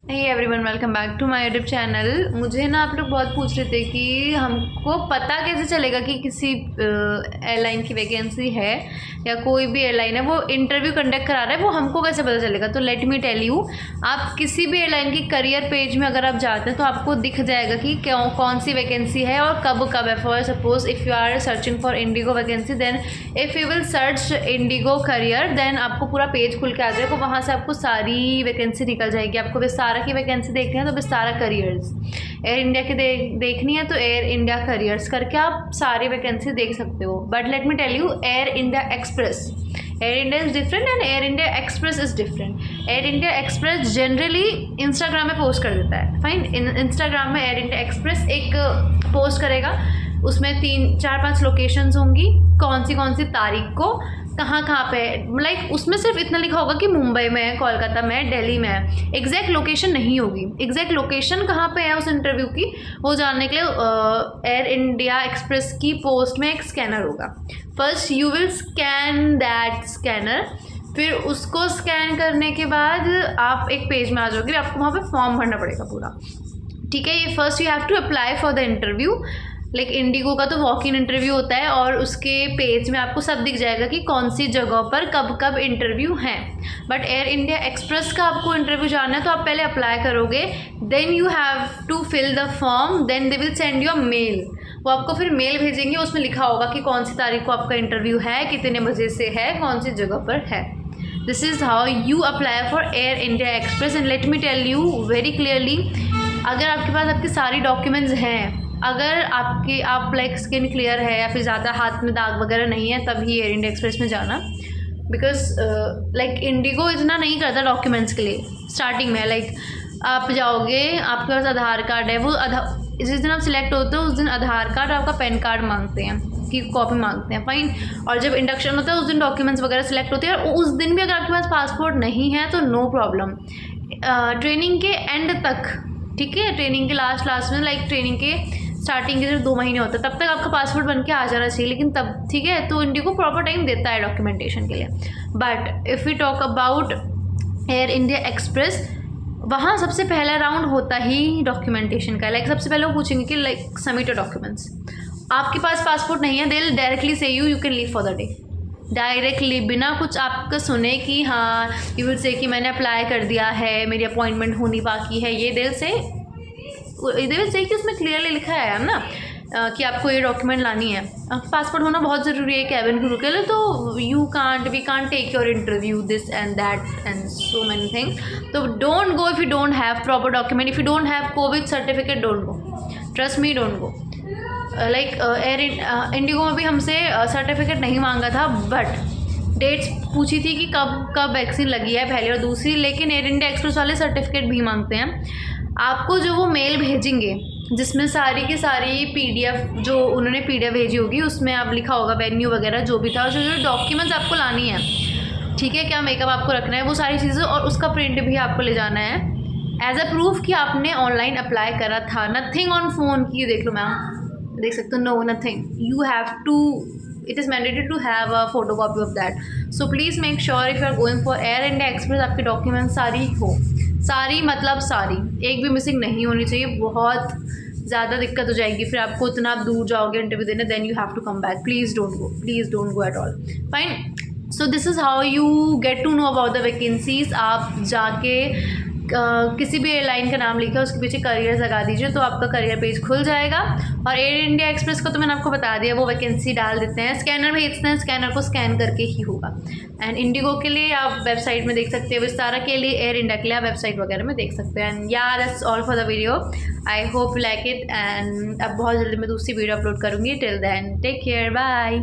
Hey everyone, welcome back to my YouTube channel. मुझे ना आप लोग बहुत पूछ रहे थे कि हमको पता कैसे चलेगा कि किसी एयरलाइन की वैकेंसी है या कोई भी एयरलाइन है वो इंटरव्यू कंडक्ट करा रहा है, वो हमको कैसे पता चलेगा। तो लेट मी टेल यू, आप किसी भी एयरलाइन की करियर पेज में अगर आप जाते हैं तो आपको दिख जाएगा कि कौन सी वैकेंसी है और कब है। For suppose if you are searching for IndiGo vacancy, then if you will search IndiGo career, then आपको पूरा पेज खुल के आ जाएगा। वहाँ से आपको सारी वैकेंसी निकल जाएगी। आपको विस्तारा की वैकेंसी देखनी है तो विस्तारा करियर्स, एयर इंडिया की देखनी है तो एयर इंडिया करियर्स करके आप सारी वैकेंसी देख सकते हो। But let me tell you, Air India Express, Air India is different and Air India Express is different. Air India Express generally Instagram में पोस्ट कर देता है। फाइन, इंस्टाग्राम में एयर इंडिया एक्सप्रेस एक पोस्ट करेगा, उसमें 3-4-5 लोकेशंस होंगी, कौन सी तारीख को कहाँ पे, लाइक उसमें सिर्फ इतना लिखा होगा कि मुंबई में है, कोलकाता में है, दिल्ली में है। एग्जैक्ट लोकेशन नहीं होगी। एग्जैक्ट लोकेशन कहाँ पे है उस इंटरव्यू की, वो जानने के लिए एयर इंडिया एक्सप्रेस की पोस्ट में एक स्कैनर होगा। First you will scan that scanner, फिर उसको स्कैन करने के बाद आप एक पेज में आ जाओगे। आपको वहाँ पे फॉर्म भरना पड़ेगा पूरा, ठीक है। ये first you have to apply for the interview. Like IndiGo का तो वॉक इन इंटरव्यू होता है और उसके पेज में आपको सब दिख जाएगा कि कौन सी जगह पर कब इंटरव्यू है। बट एयर इंडिया एक्सप्रेस का आपको इंटरव्यू जानना है तो आप पहले अप्लाई करोगे, then you have to fill the form, then they will send you a mail. वो आपको फिर मेल भेजेंगे, उसमें लिखा होगा कि कौन सी तारीख को आपका इंटरव्यू है, कितने बजे से है, कौन सी जगह पर है। This is how you apply for Air India Express. And let me tell you very clearly, अगर आपके पास आपके सारी डॉक्यूमेंट्स हैं, अगर आप लाइक स्किन क्लियर है या फिर ज़्यादा हाथ में दाग वगैरह नहीं है, तभी एयर इंडिया एक्सप्रेस में जाना। बिकॉज लाइक इंडिगो इतना नहीं करता डॉक्यूमेंट्स के लिए स्टार्टिंग में। लाइक आप जाओगे, आपके पास आधार कार्ड है, वो जिस दिन आप सिलेक्ट होते हो उस दिन आधार कार्ड, आपका पैन कार्ड मांगते हैं की कॉपी मांगते हैं। फाइन, और जब इंडक्शन होता है उस दिन डॉक्यूमेंट्स वगैरह सिलेक्ट होते हैं। और उस दिन भी अगर आपके पास पासपोर्ट नहीं है तो नो प्रॉब्लम, ट्रेनिंग के एंड तक, ठीक है, ट्रेनिंग के लास्ट में, लाइक ट्रेनिंग के स्टार्टिंग के सिर्फ 2 महीने होते हैं, तब तक आपका पासपोर्ट बन के आ जाना चाहिए। लेकिन तब ठीक है, तो इंडिगो प्रॉपर टाइम देता है डॉक्यूमेंटेशन के लिए। But if we talk about Air India Express, वहाँ सबसे पहला राउंड होता ही डॉक्यूमेंटेशन का। लाइक सबसे पहले वो पूछेंगे कि लाइक सबमिट योर डॉक्यूमेंट्स। आपके पास पासपोर्ट नहीं है, दे विल डायरेक्टली से you can leave for the day. Directly, बिना कुछ आपका सुने कि हाँ, यू विल से कि मैंने अप्लाई कर दिया है, मेरी अपॉइंटमेंट होनी बाकी है, ये दिल से कि उसमें क्लियरली लिखा है ना कि आपको ये डॉक्यूमेंट लानी है। पासपोर्ट होना बहुत ज़रूरी है कैबिन क्रू के लिए। तो we can't take your interview this and that and so many things. तो don't go if you don't have proper document. If you don't have COVID certificate, don't go, trust me, don't go. Like air IndiGo में भी हमसे certificate नहीं मांगा था, but dates पूछी थी कि कब वैक्सीन लगी है, पहली और दूसरी। लेकिन एयर इंडिया एक्सप्रेस वाले सर्टिफिकेट भी मांगते हैं। आपको जो वो मेल भेजेंगे जिसमें सारी की सारी PDF, जो उन्होंने PDF भेजी होगी, उसमें आप लिखा होगा वेन्यू वगैरह जो भी था, और जो डॉक्यूमेंट्स आपको लानी है, ठीक है, क्या मेकअप आपको रखना है, वो सारी चीज़ें, और उसका प्रिंट भी आपको ले जाना है एज अ प्रूफ कि आपने ऑनलाइन अप्लाई करा था। नथिंग ऑन फोन की, देख लो मैम, देख सकते हो, no nothing, you have to, it is mandatory to have a photo copy of that. So please make sure if you are going for Air India Express, आपके document सारी हो, सारी मतलब सारी, एक भी मिसिंग नहीं होनी चाहिए। बहुत ज़्यादा दिक्कत हो जाएगी फिर आपको, इतना आप दूर जाओगे इंटरव्यू देने, then you have to come back. Please don't go at all. Fine, so this is how you get to know about the vacancies. आप जाके किसी भी एयरलाइन का नाम लिखा, उसके पीछे करियर लगा दीजिए, तो आपका करियर पेज खुल जाएगा। और एयर इंडिया एक्सप्रेस का तो मैंने आपको बता दिया, वो वैकेंसी डाल देते हैं, स्कैनर भेजते हैं, स्कैनर को स्कैन करके ही होगा। एंड इंडिगो के लिए आप वेबसाइट में देख सकते हैं, विस्तारा के लिए, एयर इंडिया के लिए आप वेबसाइट वगैरह में देख सकते हैं। And yeah that's all for the video, I hope you like it. And अब बहुत जल्दी मैं दूसरी वीडियो अपलोड करूँगी। Till then take care, bye.